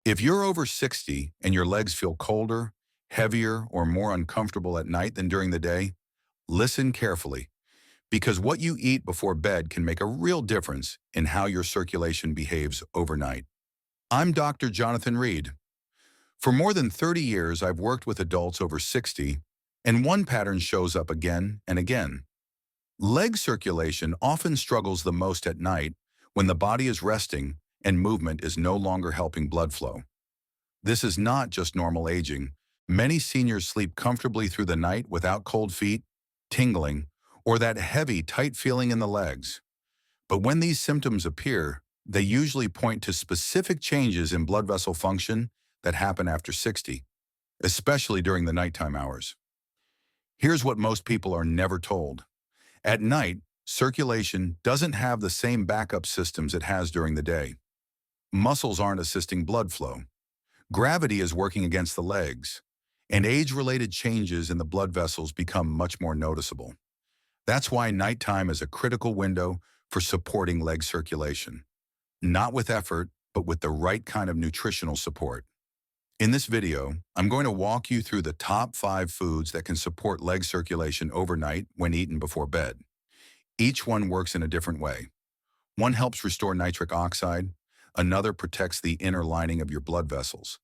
If you're over 60 and your legs feel colder, heavier, or more uncomfortable at night than during the day, listen carefully because what you eat before bed can make a real difference in how your circulation behaves overnight. I'm Dr. Jonathan Reid. For more than 30 years, I've worked with adults over 60, and one pattern shows up again and again. Leg circulation often struggles the most at night when the body is resting and movement is no longer helping blood flow. This is not just normal aging. Many seniors sleep comfortably through the night without cold feet, tingling, or that heavy, tight feeling in the legs. But when these symptoms appear, they usually point to specific changes in blood vessel function that happen after 60, especially during the nighttime hours. Here's what most people are never told. At night, circulation doesn't have the same backup systems it has during the day. Muscles aren't assisting blood flow. Gravity is working against the legs, and age-related changes in the blood vessels become much more noticeable. That's why nighttime is a critical window for supporting leg circulation. Not with effort, but with the right kind of nutritional support. In this video, I'm going to walk you through the top 5 foods that can support leg circulation overnight when eaten before bed. Each one works in a different way. One helps restore nitric oxide, another protects the inner lining of your blood vessels.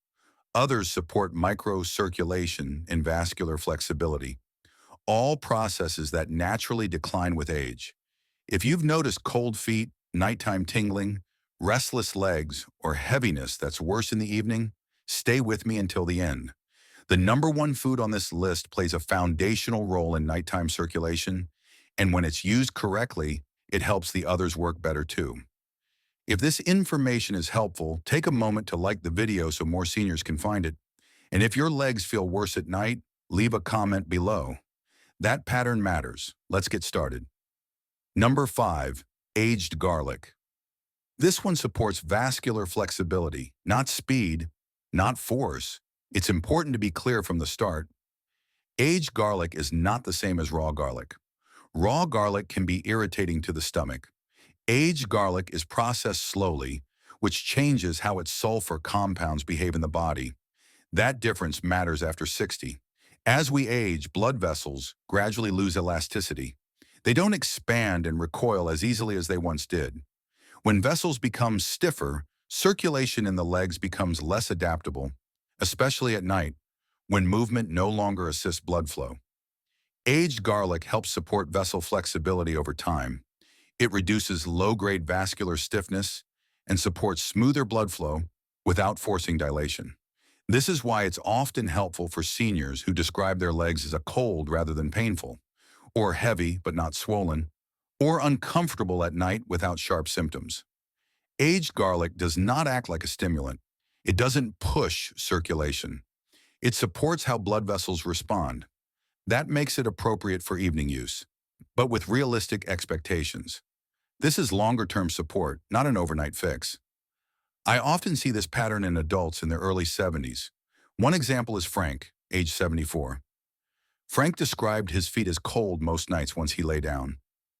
Others support microcirculation and vascular flexibility, all processes that naturally decline with age. If you've noticed cold feet, nighttime tingling, restless legs, or heaviness that's worse in the evening, stay with me until the end. The number one food on this list plays a foundational role in nighttime circulation, and when it's used correctly, it helps the others work better too. If this information is helpful, take a moment to like the video so more seniors can find it. And if your legs feel worse at night, leave a comment below. That pattern matters. Let's get started. Number 5, aged garlic. This one supports vascular flexibility, not speed, not force. It's important to be clear from the start. Aged garlic is not the same as raw garlic. Raw garlic can be irritating to the stomach. Aged garlic is processed slowly, which changes how its sulfur compounds behave in the body. That difference matters after 60. As we age, blood vessels gradually lose elasticity. They don't expand and recoil as easily as they once did. When vessels become stiffer, circulation in the legs becomes less adaptable, especially at night, when movement no longer assists blood flow. Aged garlic helps support vessel flexibility over time. It reduces low-grade vascular stiffness and supports smoother blood flow without forcing dilation. This is why it's often helpful for seniors who describe their legs as a cold rather than painful, or heavy but not swollen, or uncomfortable at night without sharp symptoms. Aged garlic does not act like a stimulant. It doesn't push circulation. It supports how blood vessels respond. That makes it appropriate for evening use, but with realistic expectations. This is longer-term support, not an overnight fix. I often see this pattern in adults in their early 70s. One example is Frank, age 74. Frank described his feet as cold most nights once he lay down.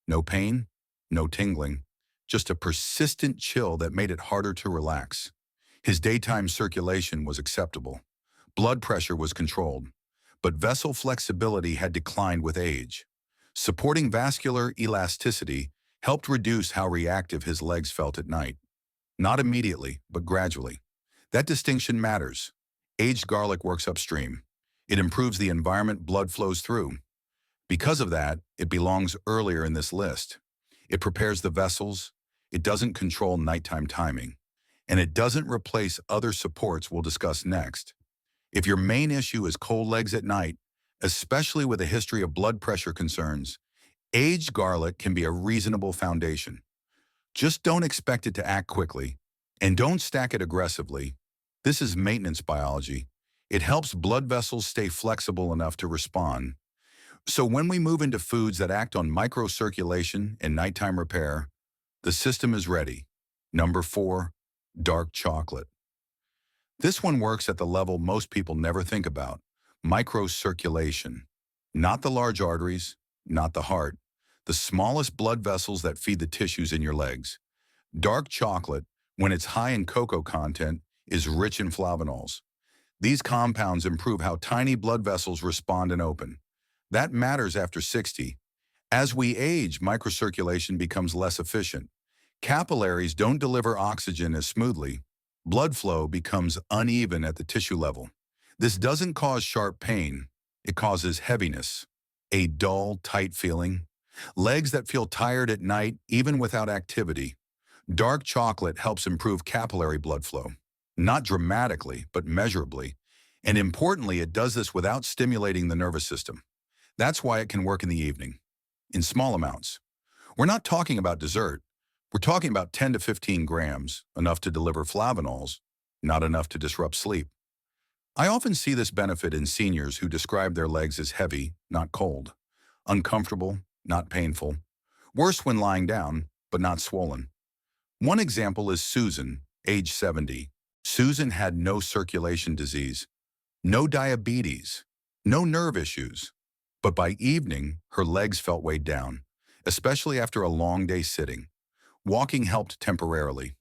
No pain, no tingling, just a persistent chill that made it harder to relax. His daytime circulation was acceptable. Blood pressure was controlled, but vessel flexibility had declined with age. Supporting vascular elasticity helped reduce how reactive his legs felt at night. Not immediately, but gradually. That distinction matters. Aged garlic works upstream. It improves the environment blood flows through. Because of that, it belongs earlier in this list. It prepares the vessels, it doesn't control nighttime timing, and it doesn't replace other supports we'll discuss next. If your main issue is cold legs at night, especially with a history of blood pressure concerns, aged garlic can be a reasonable foundation. Just don't expect it to act quickly, and don't stack it aggressively. This is maintenance biology. It helps blood vessels stay flexible enough to respond. So when we move into foods that act on microcirculation and nighttime repair, the system is ready. Number 4, dark chocolate. This one works at the level most people never think about, microcirculation. Not the large arteries, not the heart, the smallest blood vessels that feed the tissues in your legs. Dark chocolate, when it's high in cocoa content, is rich in flavanols. These compounds improve how tiny blood vessels respond and open. That matters after 60. As we age, microcirculation becomes less efficient. Capillaries don't deliver oxygen as smoothly. Blood flow becomes uneven at the tissue level. This doesn't cause sharp pain. It causes heaviness, a dull, tight feeling. Legs that feel tired at night, even without activity. Dark chocolate helps improve capillary blood flow. Not dramatically, but measurably. And importantly, it does this without stimulating the nervous system. That's why it can work in the evening, in small amounts. We're not talking about dessert. We're talking about 10 to 15 grams, enough to deliver flavanols, not enough to disrupt sleep. I often see this benefit in seniors who describe their legs as heavy, not cold, uncomfortable, not painful, worse when lying down, but not swollen. One example is Susan, age 70. Susan had no circulation disease, no diabetes, no nerve issues. But by evening, her legs felt weighed down, especially after a long day sitting. Walking helped temporarily.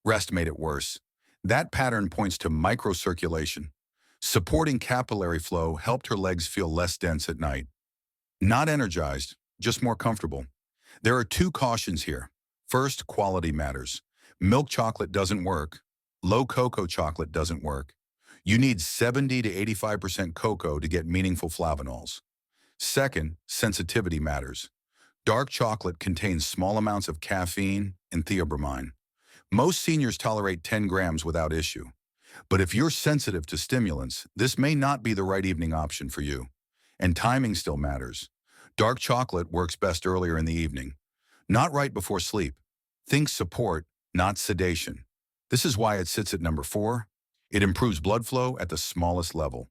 Rest made it worse. That pattern points to microcirculation. Supporting capillary flow helped her legs feel less dense at night. Not energized, just more comfortable. There are two cautions here. First, quality matters. Milk chocolate doesn't work. Low cocoa chocolate doesn't work. You need 70 to 85% cocoa to get meaningful flavanols. Second, sensitivity matters. Dark chocolate contains small amounts of caffeine and theobromine. Most seniors tolerate 10 grams without issue. But if you're sensitive to stimulants, this may not be the right evening option for you. And timing still matters. Dark chocolate works best earlier in the evening, not right before sleep. Think support, not sedation. This is why it sits at number 4. It improves blood flow at the smallest level.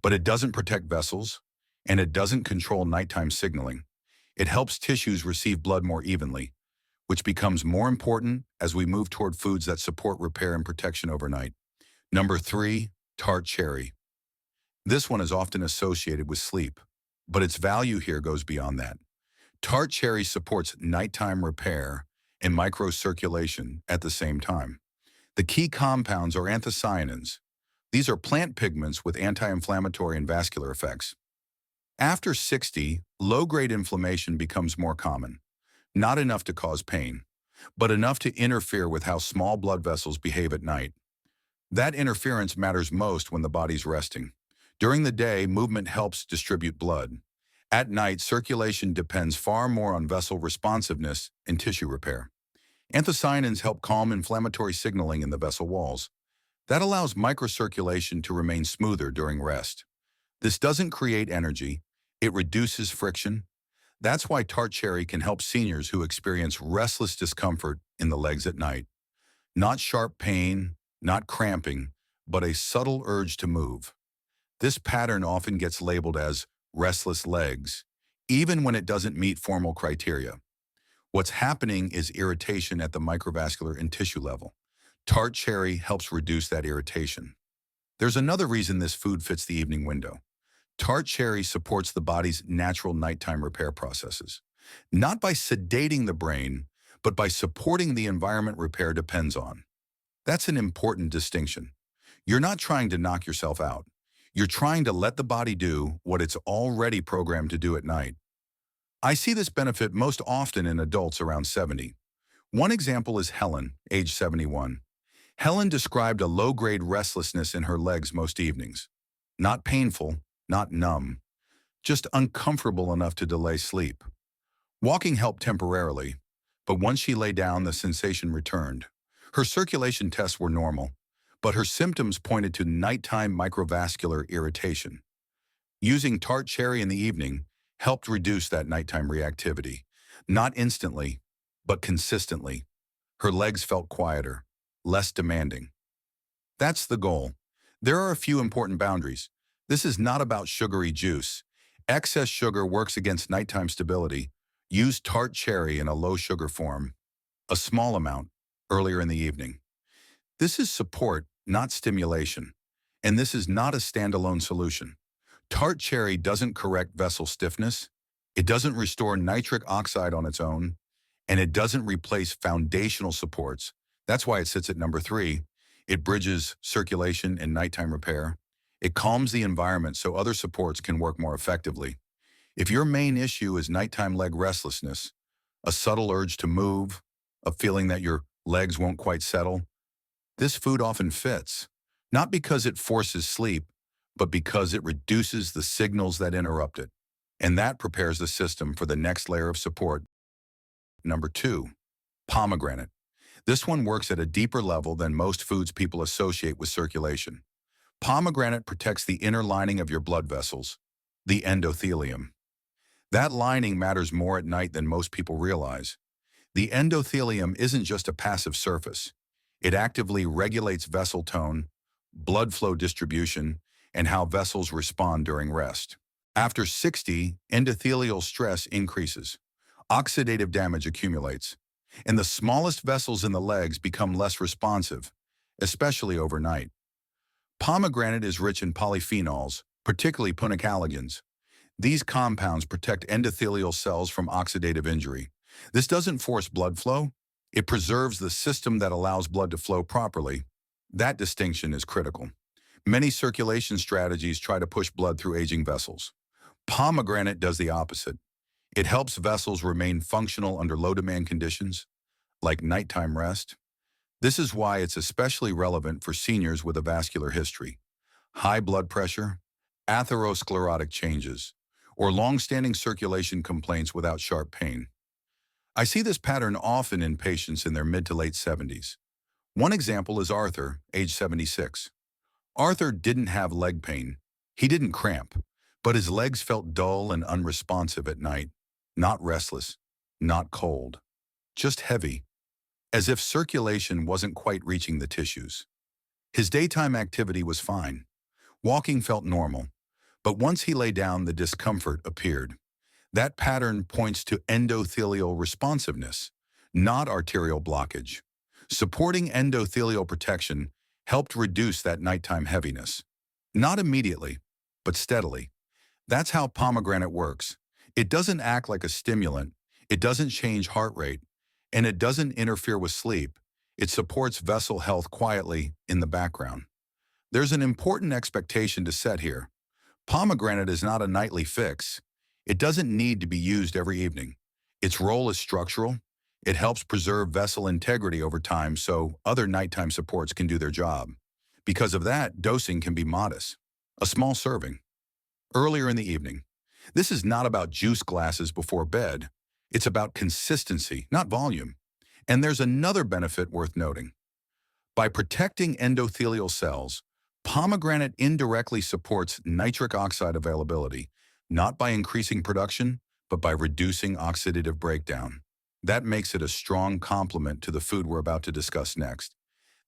But it doesn't protect vessels, and it doesn't control nighttime signaling. It helps tissues receive blood more evenly, which becomes more important as we move toward foods that support repair and protection overnight. Number 3, tart cherry. This one is often associated with sleep, but its value here goes beyond that. Tart cherry supports nighttime repair and microcirculation at the same time. The key compounds are anthocyanins. These are plant pigments with anti-inflammatory and vascular effects. After 60, low-grade inflammation becomes more common. Not enough to cause pain, but enough to interfere with how small blood vessels behave at night. That interference matters most when the body's resting. During the day, movement helps distribute blood. At night, circulation depends far more on vessel responsiveness and tissue repair. Anthocyanins help calm inflammatory signaling in the vessel walls. That allows microcirculation to remain smoother during rest. This doesn't create energy, it reduces friction. That's why tart cherry can help seniors who experience restless discomfort in the legs at night. Not sharp pain, not cramping, but a subtle urge to move. This pattern often gets labeled as restless legs, even when it doesn't meet formal criteria. What's happening is irritation at the microvascular and tissue level. Tart cherry helps reduce that irritation. There's another reason this food fits the evening window. Tart cherry supports the body's natural nighttime repair processes, not by sedating the brain, but by supporting the environment repair depends on. That's an important distinction. You're not trying to knock yourself out. You're trying to let the body do what it's already programmed to do at night. I see this benefit most often in adults around 70. One example is Helen, age 71. Helen described a low-grade restlessness in her legs most evenings. Not painful, not numb, just uncomfortable enough to delay sleep. Walking helped temporarily, but once she lay down, the sensation returned. Her circulation tests were normal, but her symptoms pointed to nighttime microvascular irritation. Using tart cherry in the evening helped reduce that nighttime reactivity. Not instantly, but consistently. Her legs felt quieter, less demanding. That's the goal. There are a few important boundaries. This is not about sugary juice. Excess sugar works against nighttime stability. Use tart cherry in a low-sugar form, a small amount, earlier in the evening. This is support, not stimulation. And this is not a standalone solution. Tart cherry doesn't correct vessel stiffness, it doesn't restore nitric oxide on its own, and it doesn't replace foundational supports. That's why it sits at number 3. It bridges circulation and nighttime repair. It calms the environment so other supports can work more effectively. If your main issue is nighttime leg restlessness, a subtle urge to move, a feeling that your legs won't quite settle, this food often fits, not because it forces sleep, but because it reduces the signals that interrupt it. And that prepares the system for the next layer of support. Number 2, pomegranate. This one works at a deeper level than most foods people associate with circulation. Pomegranate protects the inner lining of your blood vessels, the endothelium. That lining matters more at night than most people realize. The endothelium isn't just a passive surface. It actively regulates vessel tone, blood flow distribution, and how vessels respond during rest. After 60, endothelial stress increases. Oxidative damage accumulates, and the smallest vessels in the legs become less responsive, especially overnight. Pomegranate is rich in polyphenols, particularly punicalagins. These compounds protect endothelial cells from oxidative injury. This doesn't force blood flow. It preserves the system that allows blood to flow properly. That distinction is critical. Many circulation strategies try to push blood through aging vessels. Pomegranate does the opposite. It helps vessels remain functional under low-demand conditions, like nighttime rest. This is why it's especially relevant for seniors with a vascular history, high blood pressure, atherosclerotic changes, or long-standing circulation complaints without sharp pain. I see this pattern often in patients in their mid to late 70s. One example is Arthur, age 76. Arthur didn't have leg pain. He didn't cramp, but his legs felt dull and unresponsive at night, not restless, not cold, just heavy, as if circulation wasn't quite reaching the tissues. His daytime activity was fine. Walking felt normal, but once he lay down, the discomfort appeared. That pattern points to endothelial responsiveness, not arterial blockage. Supporting endothelial protection helped reduce that nighttime heaviness. Not immediately, but steadily. That's how pomegranate works. It doesn't act like a stimulant, it doesn't change heart rate, and it doesn't interfere with sleep. It supports vessel health quietly in the background. There's an important expectation to set here. Pomegranate is not a nightly fix. It doesn't need to be used every evening. Its role is structural. It helps preserve vessel integrity over time so other nighttime supports can do their job. Because of that, dosing can be modest. A small serving. Earlier in the evening. This is not about juice glasses before bed. It's about consistency, not volume. And there's another benefit worth noting. By protecting endothelial cells, pomegranate indirectly supports nitric oxide availability, not by increasing production, but by reducing oxidative breakdown. That makes it a strong complement to the food we're about to discuss next.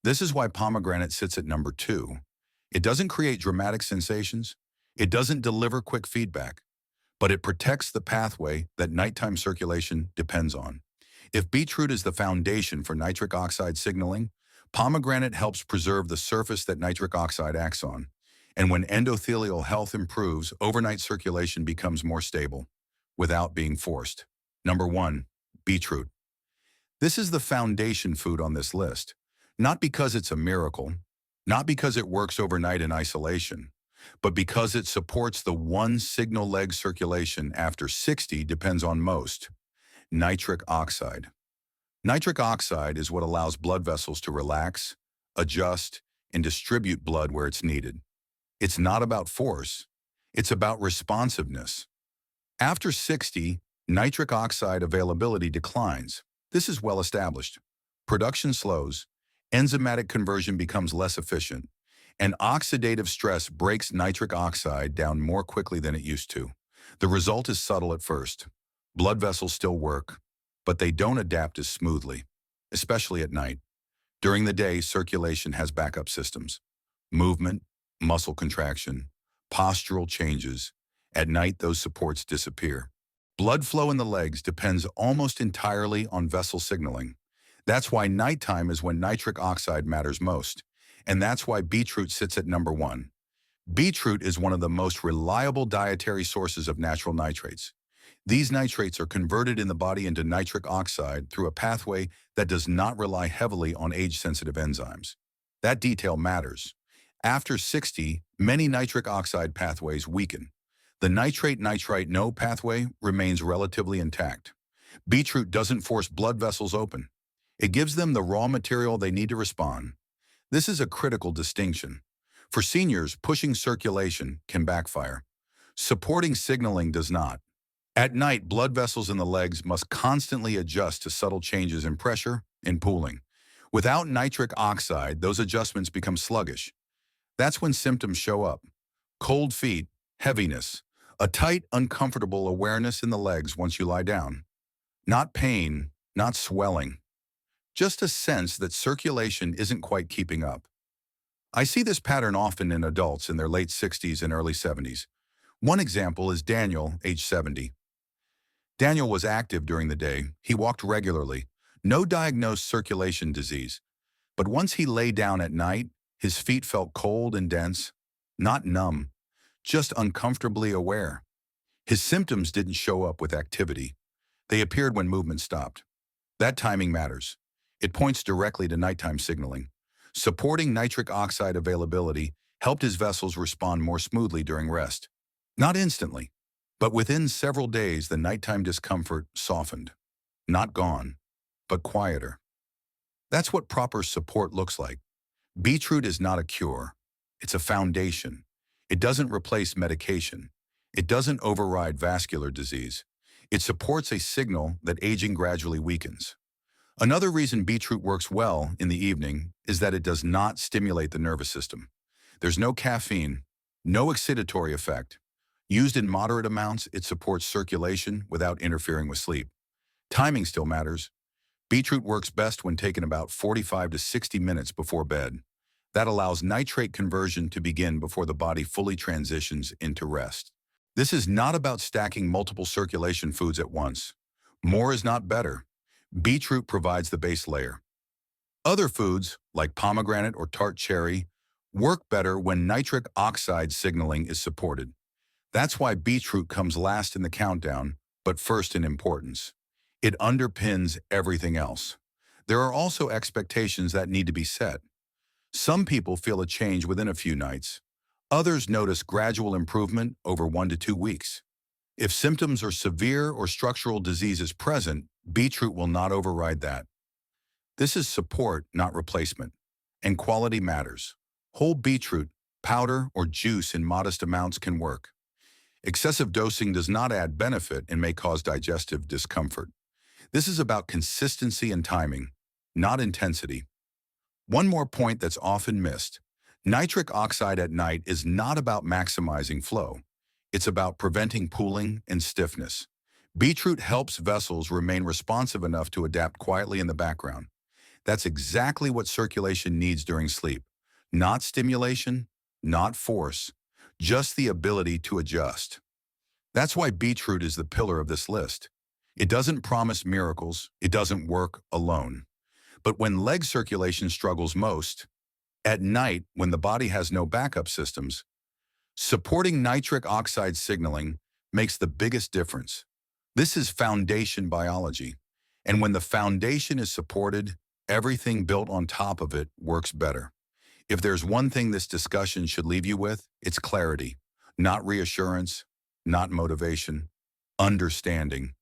This is why pomegranate sits at number 2. It doesn't create dramatic sensations. It doesn't deliver quick feedback, but it protects the pathway that nighttime circulation depends on. If beetroot is the foundation for nitric oxide signaling, pomegranate helps preserve the surface that nitric oxide acts on. And when endothelial health improves, overnight circulation becomes more stable, without being forced. Number 1, beetroot. This is the foundation food on this list, not because it's a miracle, not because it works overnight in isolation, but because it supports the one signal leg circulation after 60 depends on most: nitric oxide. Nitric oxide is what allows blood vessels to relax, adjust, and distribute blood where it's needed. It's not about force, it's about responsiveness. After 60, nitric oxide availability declines. This is well established. Production slows, enzymatic conversion becomes less efficient, and oxidative stress breaks nitric oxide down more quickly than it used to. The result is subtle at first. Blood vessels still work, but they don't adapt as smoothly, especially at night. During the day, circulation has backup systems: movement, muscle contraction, postural changes. At night, those supports disappear. Blood flow in the legs depends almost entirely on vessel signaling. That's why nighttime is when nitric oxide matters most. And that's why beetroot sits at number 1. Beetroot is one of the most reliable dietary sources of natural nitrates. These nitrates are converted in the body into nitric oxide through a pathway that does not rely heavily on age-sensitive enzymes. That detail matters. After 60, many nitric oxide pathways weaken. The nitrate-nitrite no pathway remains relatively intact. Beetroot doesn't force blood vessels open. It gives them the raw material they need to respond. This is a critical distinction. For seniors, pushing circulation can backfire. Supporting signaling does not. At night, blood vessels in the legs must constantly adjust to subtle changes in pressure and pooling. Without nitric oxide, those adjustments become sluggish. That's when symptoms show up. Cold feet, heaviness, a tight, uncomfortable awareness in the legs once you lie down. Not pain, not swelling. Just a sense that circulation isn't quite keeping up. I see this pattern often in adults in their late 60s and early 70s. One example is Daniel, age 70. Daniel was active during the day. He walked regularly. No diagnosed circulation disease. But once he lay down at night, his feet felt cold and dense, not numb, just uncomfortably aware. His symptoms didn't show up with activity. They appeared when movement stopped. That timing matters. It points directly to nighttime signaling. Supporting nitric oxide availability helped his vessels respond more smoothly during rest. Not instantly, but within several days the nighttime discomfort softened. Not gone, but quieter. That's what proper support looks like. Beetroot is not a cure. It's a foundation. It doesn't replace medication. It doesn't override vascular disease. It supports a signal that aging gradually weakens. Another reason beetroot works well in the evening is that it does not stimulate the nervous system. There's no caffeine, no excitatory effect. Used in moderate amounts, it supports circulation without interfering with sleep. Timing still matters. Beetroot works best when taken about 45 to 60 minutes before bed. That allows nitrate conversion to begin before the body fully transitions into rest. This is not about stacking multiple circulation foods at once. More is not better. Beetroot provides the base layer. Other foods, like pomegranate or tart cherry, work better when nitric oxide signaling is supported. That's why beetroot comes last in the countdown, but first in importance. It underpins everything else. There are also expectations that need to be set. Some people feel a change within a few nights. Others notice gradual improvement over 1 to 2 weeks. If symptoms are severe or structural disease is present, beetroot will not override that. This is support, not replacement. And quality matters. Whole beetroot, powder, or juice in modest amounts can work. Excessive dosing does not add benefit and may cause digestive discomfort. This is about consistency and timing, not intensity. One more point that's often missed. Nitric oxide at night is not about maximizing flow. It's about preventing pooling and stiffness. Beetroot helps vessels remain responsive enough to adapt quietly in the background. That's exactly what circulation needs during sleep. Not stimulation, not force, just the ability to adjust. That's why beetroot is the pillar of this list. It doesn't promise miracles. It doesn't work alone. But when leg circulation struggles most, at night when the body has no backup systems, supporting nitric oxide signaling makes the biggest difference. This is foundation biology. And when the foundation is supported, everything built on top of it works better. If there's one thing this discussion should leave you with, it's clarity. Not reassurance, not motivation, understanding.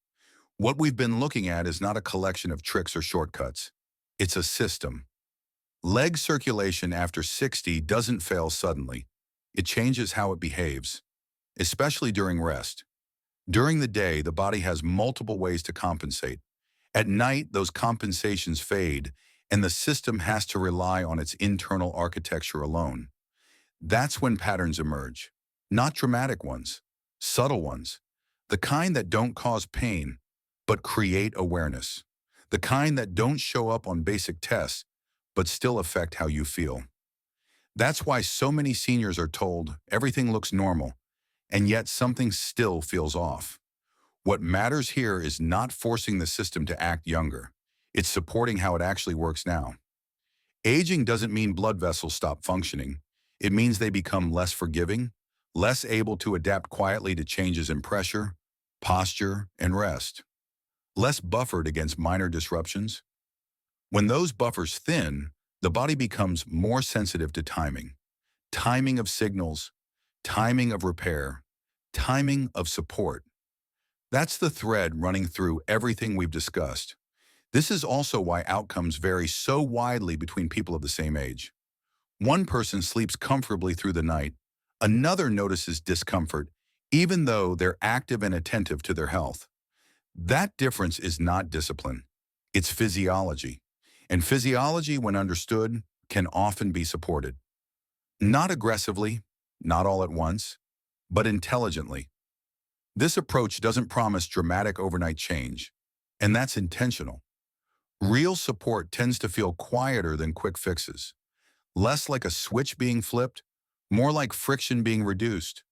What we've been looking at is not a collection of tricks or shortcuts. It's a system. Leg circulation after 60 doesn't fail suddenly. It changes how it behaves, especially during rest. During the day, the body has multiple ways to compensate. At night, those compensations fade, and the system has to rely on its internal architecture alone. That's when patterns emerge. Not dramatic ones, subtle ones. The kind that don't cause pain, but create awareness. The kind that don't show up on basic tests, but still affect how you feel. That's why so many seniors are told everything looks normal, and yet something still feels off. What matters here is not forcing the system to act younger. It's supporting how it actually works now. Aging doesn't mean blood vessels stop functioning. It means they become less forgiving, less able to adapt quietly to changes in pressure, posture, and rest, less buffered against minor disruptions. When those buffers thin, The body becomes more sensitive to timing. Timing of signals, timing of repair, timing of support. That's the thread running through everything we've discussed. This is also why outcomes vary so widely between people of the same age. One person sleeps comfortably through the night, another notices discomfort, even though they're active and attentive to their health. That difference is not discipline. It's physiology. And physiology, when understood, can often be supported. Not aggressively, not all at once, but intelligently. This approach doesn't promise dramatic overnight change, and that's intentional. Real support tends to feel quieter than quick fixes, less like a switch being flipped, more like friction being reduced.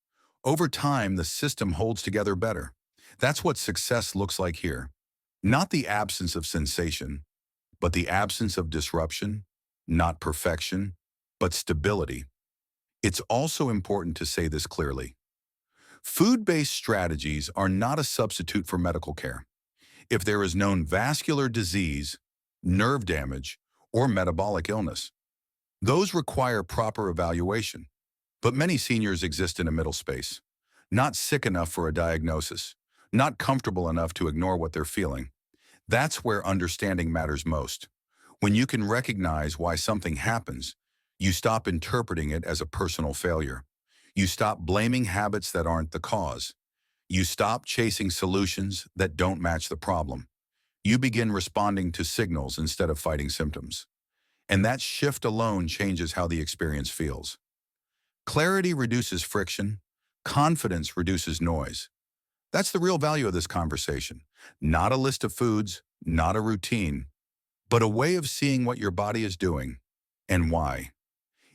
Over time, the system holds together better. That's what success looks like here. Not the absence of sensation, but the absence of disruption, not perfection, but stability. It's also important to say this clearly. Food-based strategies are not a substitute for medical care. If there is known vascular disease, nerve damage, or metabolic illness, those require proper evaluation. But many seniors exist in a middle space, not sick enough for a diagnosis, not comfortable enough to ignore what they're feeling. That's where understanding matters most. When you can recognize why something happens, you stop interpreting it as a personal failure. You stop blaming habits that aren't the cause. You stop chasing solutions that don't match the problem. You begin responding to signals instead of fighting symptoms. And that shift alone changes how the experience feels. Clarity reduces friction. Confidence reduces noise. That's the real value of this conversation. Not a list of foods, not a routine, but a way of seeing what your body is doing and why.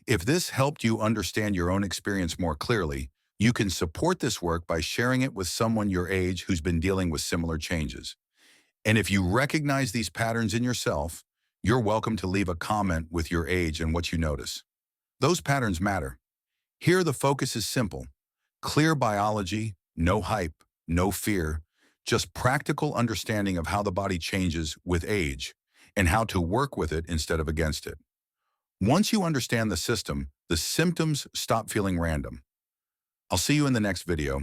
If this helped you understand your own experience more clearly, you can support this work by sharing it with someone your age who's been dealing with similar changes. And if you recognize these patterns in yourself, you're welcome to leave a comment with your age and what you notice. Those patterns matter. Here the focus is simple. Clear biology, no hype, no fear, just practical understanding of how the body changes with age and how to work with it instead of against it. Once you understand the system, the symptoms stop feeling random. I'll see you in the next video.